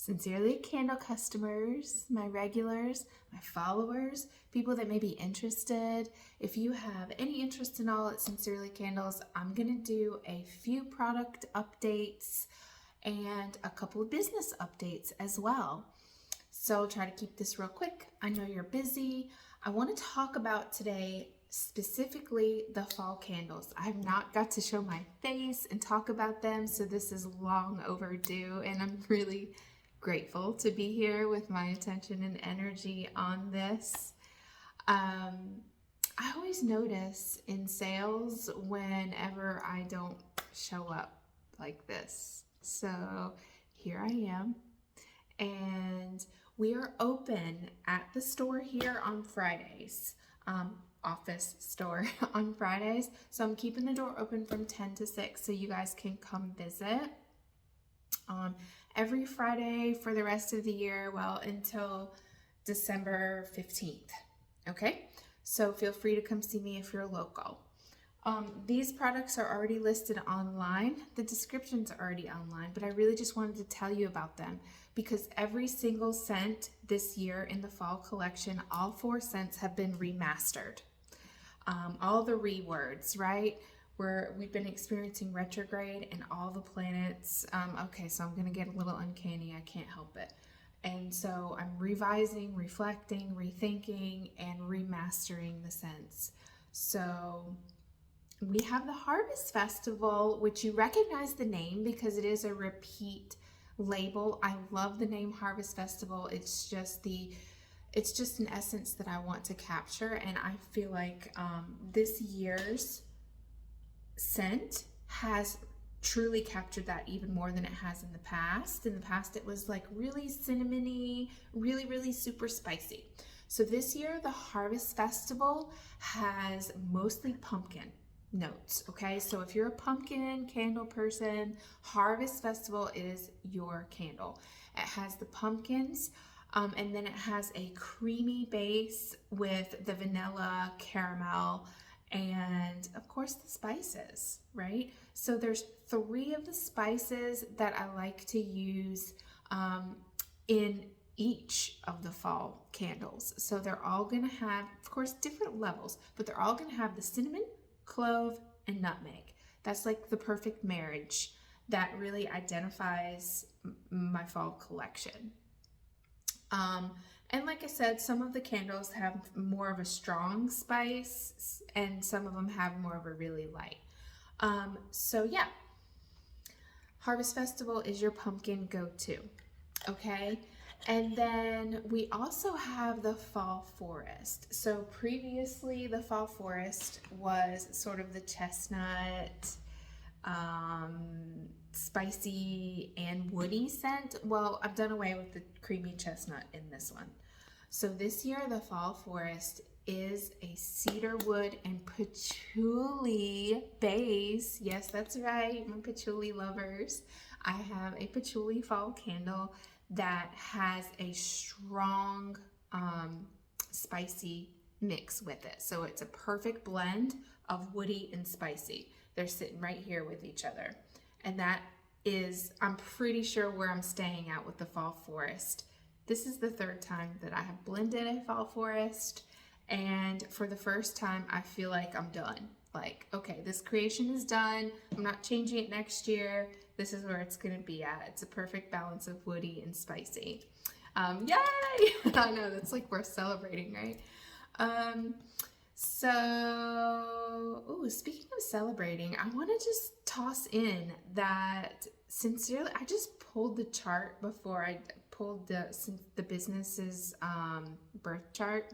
Sincerely Candle customers, my regulars, my followers, people that may be interested. If you have any interest in all at Sincerely Candles, I'm going to do a few product updates and a couple of business updates as well. So I'll try to keep this real quick. I know you're busy. I want to talk about today specifically the fall candles. I have not got to show my face and talk about them, so this is long overdue, and I'm really grateful to be here with my attention and energy on this. I always notice in sales whenever I don't show up like this. So here I am, and we are open at the store here on Fridays, office store on Fridays. So I'm keeping the door open from 10 to 6 so you guys can come visit. Every Friday for the rest of the year, well, until December 15th. Okay, so feel free to come see me if you're local. These products are already listed online. The descriptions are already online, but I really just wanted to tell you about them because every single scent this year in the fall collection, all 4 scents have been remastered. All the rewords, right? We've been experiencing retrograde and all the planets. Okay, so I'm gonna get a little uncanny, I can't help it. And so I'm revising, reflecting, rethinking, and remastering the scents. So we have the Harvest Festival, which you recognize the name because it is a repeat label. I love the name Harvest Festival. It's just an essence that I want to capture, and I feel like this year's scent has truly captured that even more than it has in the past. In the past, it was like really cinnamony, really, really super spicy. So this year, the Harvest Festival has mostly pumpkin notes, okay? So if you're a pumpkin candle person, Harvest Festival is your candle. It has the pumpkins, and then it has a creamy base with the vanilla, caramel, and of course the spices, right? So there's 3 of the spices that I like to use in each of the fall candles. So they're all gonna have, of course, different levels, but they're all gonna have the cinnamon, clove, and nutmeg. That's like the perfect marriage that really identifies my fall collection. And like I said, some of the candles have more of a strong spice and some of them have more of a really light. So yeah, Harvest Festival is your pumpkin go-to, okay? And then we also have the Fall Forest. So previously the Fall Forest was sort of the chestnut, spicy and woody scent. Well, I've done away with the creamy chestnut in this one. So this year the Fall Forest is a cedar wood and patchouli base. Yes, that's right, my patchouli lovers. I have a patchouli fall candle that has a strong spicy mix with it. So it's a perfect blend of woody and spicy. They're sitting right here with each other. And that is, I'm pretty sure, where I'm staying at with the Fall Forest. This is the 3rd time that I have blended a Fall Forest, and for the first time I feel like I'm done. Like, okay, this creation is done. I'm not changing it next year. This is where it's gonna be at. It's a perfect balance of woody and spicy. Yay! I know, that's like worth celebrating, right? So, speaking of celebrating, I want to just toss in that Sincerely, I just pulled the chart before I pulled the business's birth chart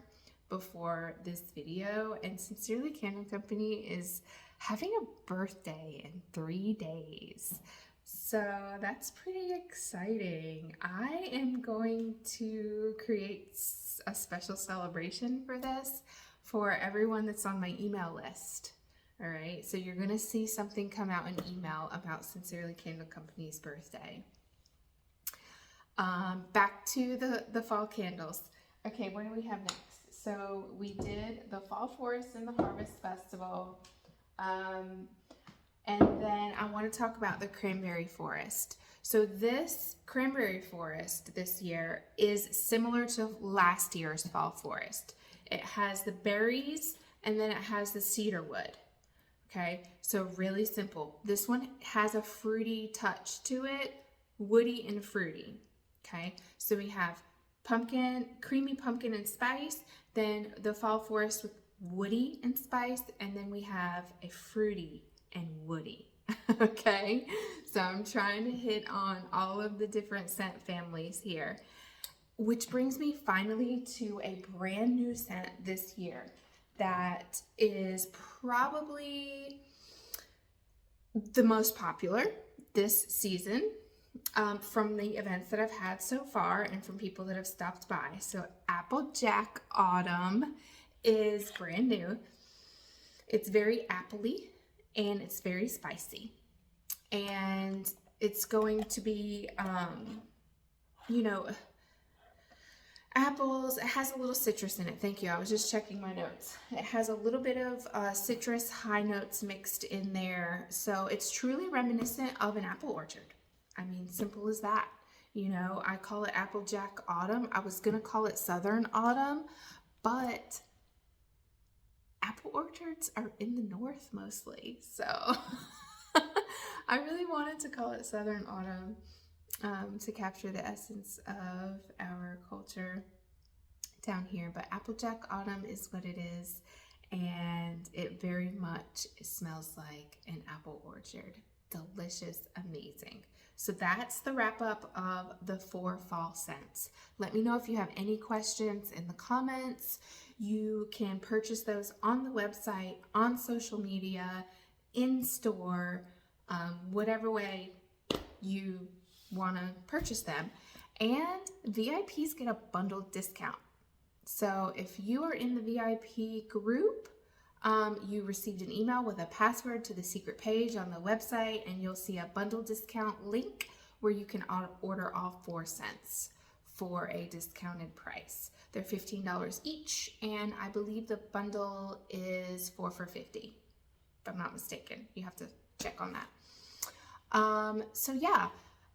before this video, and Sincerely Candle Company is having a birthday in 3 days. So that's pretty exciting. I am going to create a special celebration for this for everyone that's on my email list. All right, so you're gonna see something come out in email about Sincerely Candle Company's birthday. Back to the fall candles. Okay, what do we have next? So we did the Fall Forest and the Harvest Festival. And then I want to talk about the Cranberry Forest. So this cranberry forest this year is similar to last year's fall forest. It has the berries and then it has the cedar wood. Okay, so really simple. This one has a fruity touch to it, woody and fruity. Okay, so we have pumpkin, creamy pumpkin and spice, then the fall forest with woody and spice, and then we have a fruity and woody. Okay, so I'm trying to hit on all of the different scent families here, which brings me finally to a brand new scent this year that is probably the most popular this season from the events that I've had so far and from people that have stopped by. So Applejack Autumn is brand new. It's very appley and it's very spicy. And it's going to be, you know, apples. It has a little citrus in it. Thank you. I was just checking my notes. It has a little bit of citrus high notes mixed in there. So it's truly reminiscent of an apple orchard. I mean, simple as that. You know, I call it Applejack Autumn. I was going to call it Southern Autumn, but apple orchards are in the north mostly. So I really wanted to call it Southern Autumn. To capture the essence of our culture down here, but Applejack Autumn is what it is, and it very much smells like an apple orchard. Delicious, amazing. So that's the wrap up of the 4 fall scents. Let me know if you have any questions in the comments. You can purchase those on the website, on social media, in store, whatever way you want to purchase them. And VIPs get a bundled discount. So if you are in the VIP group, you received an email with a password to the secret page on the website, and you'll see a bundle discount link where you can order all 4 scents for a discounted price. They're $15 each, and I believe the bundle is 4 for $50, if I'm not mistaken. You have to check on that. So yeah,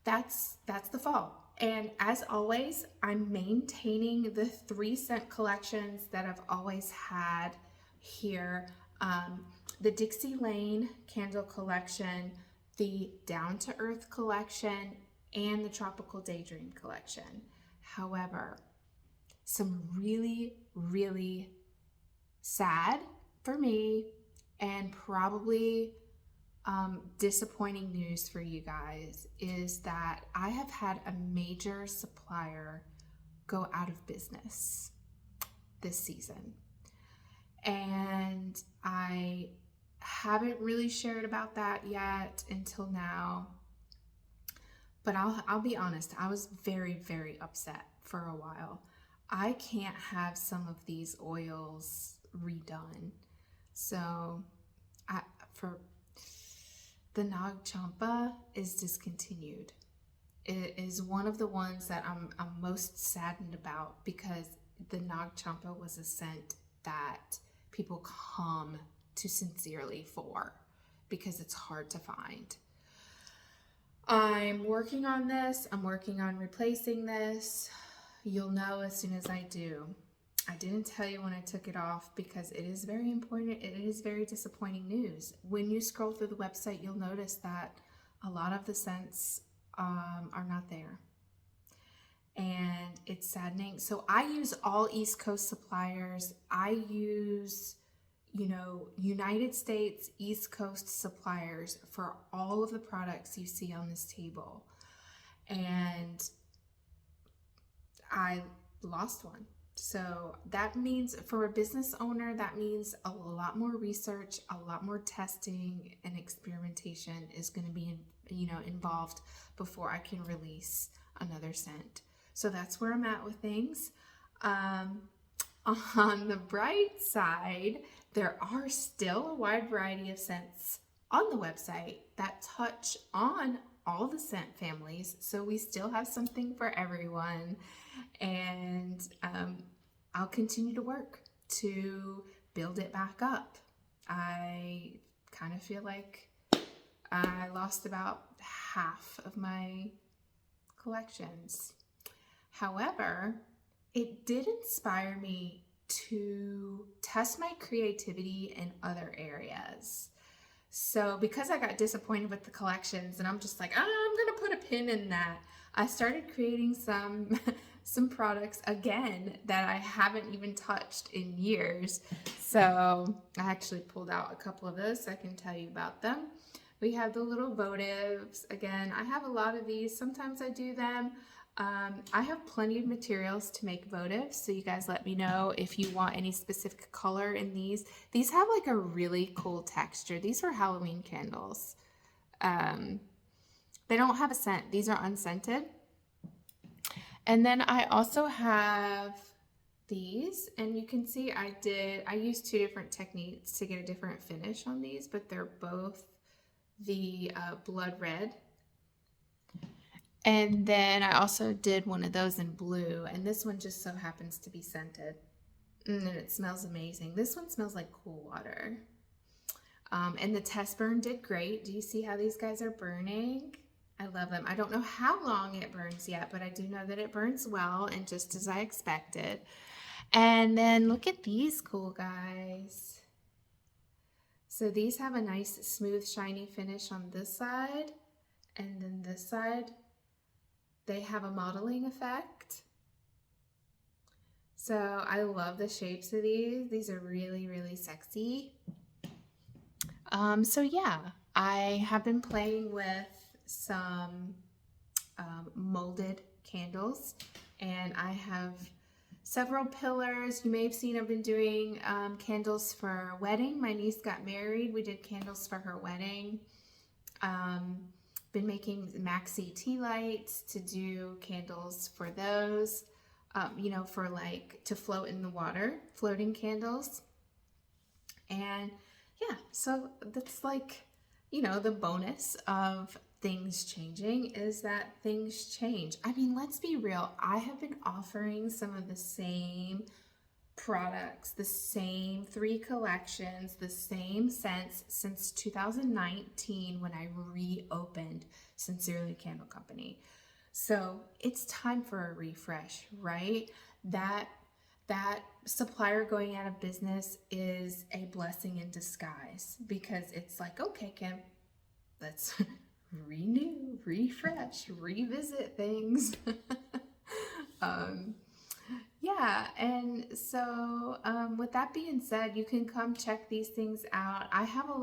that's the fall. And as always, I'm maintaining the 3 scent collections that I've always had here. The Dixie Lane Candle Collection, the Down to Earth Collection, and the Tropical Daydream Collection. However, some really, really sad for me and probably disappointing news for you guys is that I have had a major supplier go out of business this season. And I haven't really shared about that yet until now. But I'll be honest, I was very, very upset for a while. I can't have some of these oils redone. So for the Nag Champa is discontinued. It is one of the ones that I'm most saddened about, because the Nag Champa was a scent that people come to sincerely for because it's hard to find. I'm working on this. I'm working on replacing this. You'll know as soon as I do. I didn't tell you when I took it off because it is very important. It is very disappointing news. When you scroll through the website, you'll notice that a lot of the scents are not there. And it's saddening. So I use all East Coast suppliers. I use, United States East Coast suppliers for all of the products you see on this table. And I lost one. So that means for a business owner, that means a lot more research, a lot more testing and experimentation is going to be, involved before I can release another scent. So that's where I'm at with things. On the bright side, there are still a wide variety of scents on the website that touch on all the scent families. So we still have something for everyone. And I'll continue to work to build it back up. I kind of feel like I lost about half of my collections. However, it did inspire me to test my creativity in other areas. So because I got disappointed with the collections and I'm just like, I'm gonna put a pin in that, I started creating some some products again that I haven't even touched in years. So I actually pulled out a couple of those so I can tell you about them. We have the little votives. Again, I have a lot of these. Sometimes I do them. I have plenty of materials to make votives, so you guys let me know if you want any specific color in these. These have like a really cool texture. These were Halloween candles. They don't have a scent. These are unscented. And then I also have these, and you can see I used two different techniques to get a different finish on these, but they're both the blood red. And then I also did one of those in blue, and this one just so happens to be scented. And it smells amazing. This one smells like cool water. And the test burn did great. Do you see how these guys are burning? I love them. I don't know how long it burns yet, but I do know that it burns well and just as I expected. And then look at these cool guys. So these have a nice, smooth, shiny finish on this side. And then this side, they have a modeling effect. So I love the shapes of these. These are really, really sexy. So yeah, I have been playing with some molded candles, and I have several pillars. You may have seen I've been doing candles for our wedding. My niece got married. We did candles for her wedding. Been making maxi tea lights to do candles for those, you know, for like to float in the water, floating candles. And yeah, so that's like, you know, the bonus of things changing is that things change. I mean, let's be real. I have been offering some of the same products, the same 3 collections, the same scents since 2019 when I reopened Sincerely Candle Company. So it's time for a refresh, right? That supplier going out of business is a blessing in disguise, because it's like, okay, Kim, let's renew, refresh, revisit things. Yeah, and so with that being said, you can come check these things out. I have a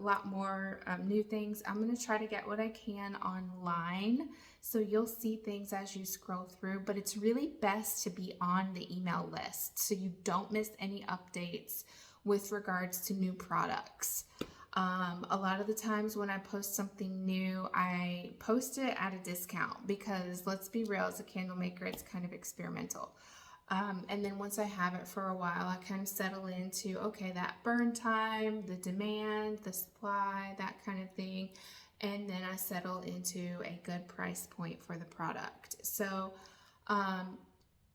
lot more new things. I'm going to try to get what I can online, so you'll see things as you scroll through, but it's really best to be on the email list so you don't miss any updates with regards to new products. A lot of the times when I post something new, I post it at a discount because, let's be real, as a candle maker, it's kind of experimental. And then once I have it for a while, I kind of settle into, okay, that burn time, the demand, the supply, that kind of thing. And then I settle into a good price point for the product. So,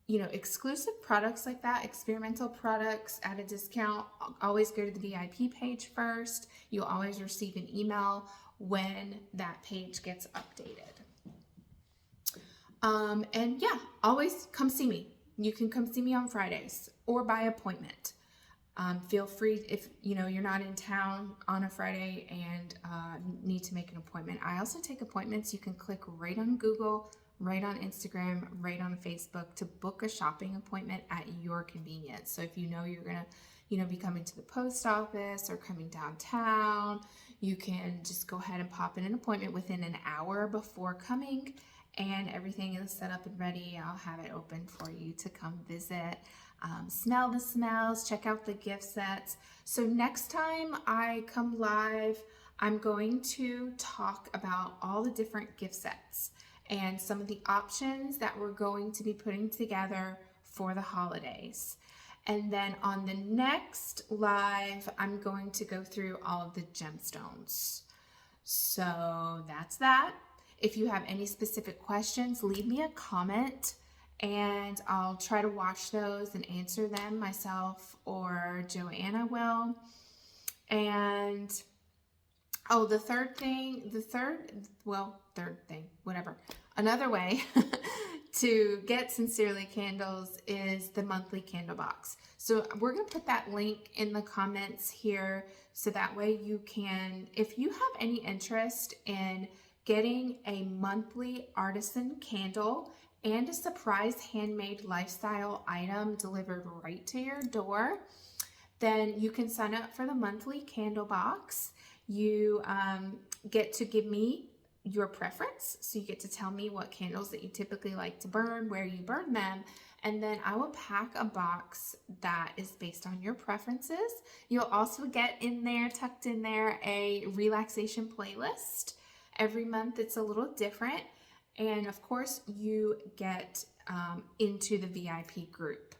you know, exclusive products like that, experimental products at a discount, always go to the VIP page first. You'll always receive an email when that page gets updated. And yeah, always come see me. You can come see me on Fridays or by appointment. Feel free, if you know you're not in town on a Friday and need to make an appointment. I also take appointments. You can click right on Google, right on Instagram, right on Facebook to book a shopping appointment at your convenience. So if you know you're gonna, you know, be coming to the post office or coming downtown, you can just go ahead and pop in an appointment within an hour before coming, and everything is set up and ready. I'll have it open for you to come visit. Smell the smells, check out the gift sets. So next time I come live, I'm going to talk about all the different gift sets and some of the options that we're going to be putting together for the holidays. And then on the next live, I'm going to go through all of the gemstones. So that's that. If you have any specific questions, leave me a comment and I'll try to watch those and answer them myself, or Joanna will. And oh, third thing, whatever. Another way to get Sincerely candles is the monthly candle box. So we're going to put that link in the comments here so that way you can, if you have any interest in getting a monthly artisan candle and a surprise handmade lifestyle item delivered right to your door, then you can sign up for the monthly candle box. You get to give me your preference. So you get to tell me what candles that you typically like to burn, where you burn them, and then I will pack a box that is based on your preferences. You'll also get in there, tucked in there, a relaxation playlist. Every month it's a little different. And of course, you get into the VIP group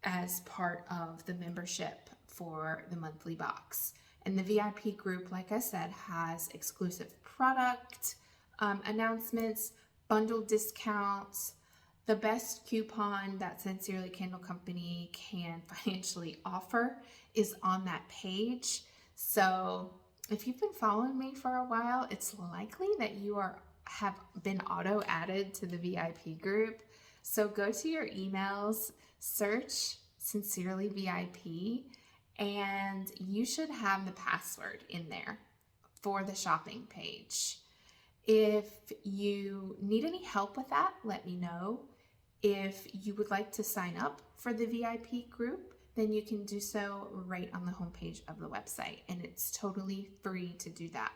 as part of the membership for the monthly box. And the VIP group, like I said, has exclusive product announcements, bundle discounts. The best coupon that Sincerely Candle Company can financially offer is on that page. So if you've been following me for a while, it's likely that you have been auto added to the VIP group. So go to your emails, search Sincerely VIP, and you should have the password in there for the shopping page. If you need any help with that, let me know. If you would like to sign up for the VIP group, then you can do so right on the homepage of the website, and it's totally free to do that.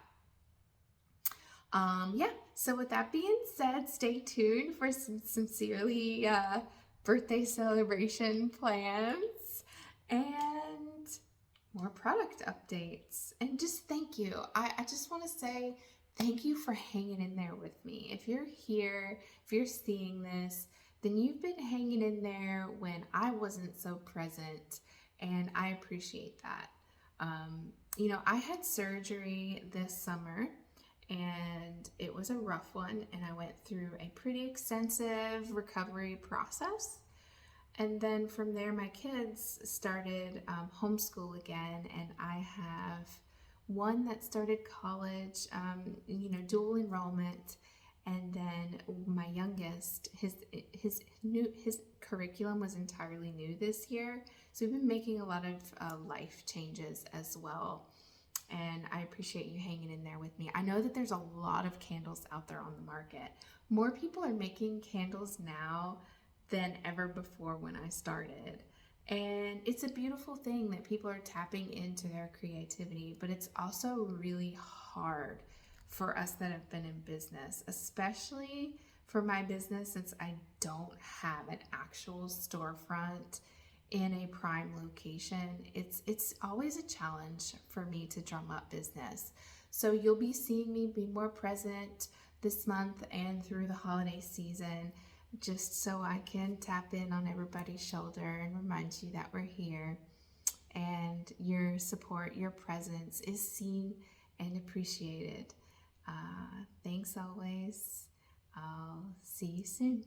So with that being said, stay tuned for some Sincerely birthday celebration plans and more product updates. And just thank you. I just want to say thank you for hanging in there with me. If you're here, if you're seeing this, then you've been hanging in there when I wasn't so present, and I appreciate that. I had surgery this summer, and it was a rough one, and I went through a pretty extensive recovery process. And then from there, my kids started homeschool again, and I have one that started college, dual enrollment, and then my youngest, his curriculum was entirely new this year, so we've been making a lot of life changes as well. And I appreciate you hanging in there with me. I know that there's a lot of candles out there on the market. More people are making candles now than ever before when I started. And it's a beautiful thing that people are tapping into their creativity, but it's also really hard for us that have been in business, especially for my business, since I don't have an actual storefront in a prime location. It's always a challenge for me to drum up business. So you'll be seeing me be more present this month and through the holiday season, just so I can tap in on everybody's shoulder and remind you that we're here, and your support, your presence is seen and appreciated. Thanks always. I'll see you soon.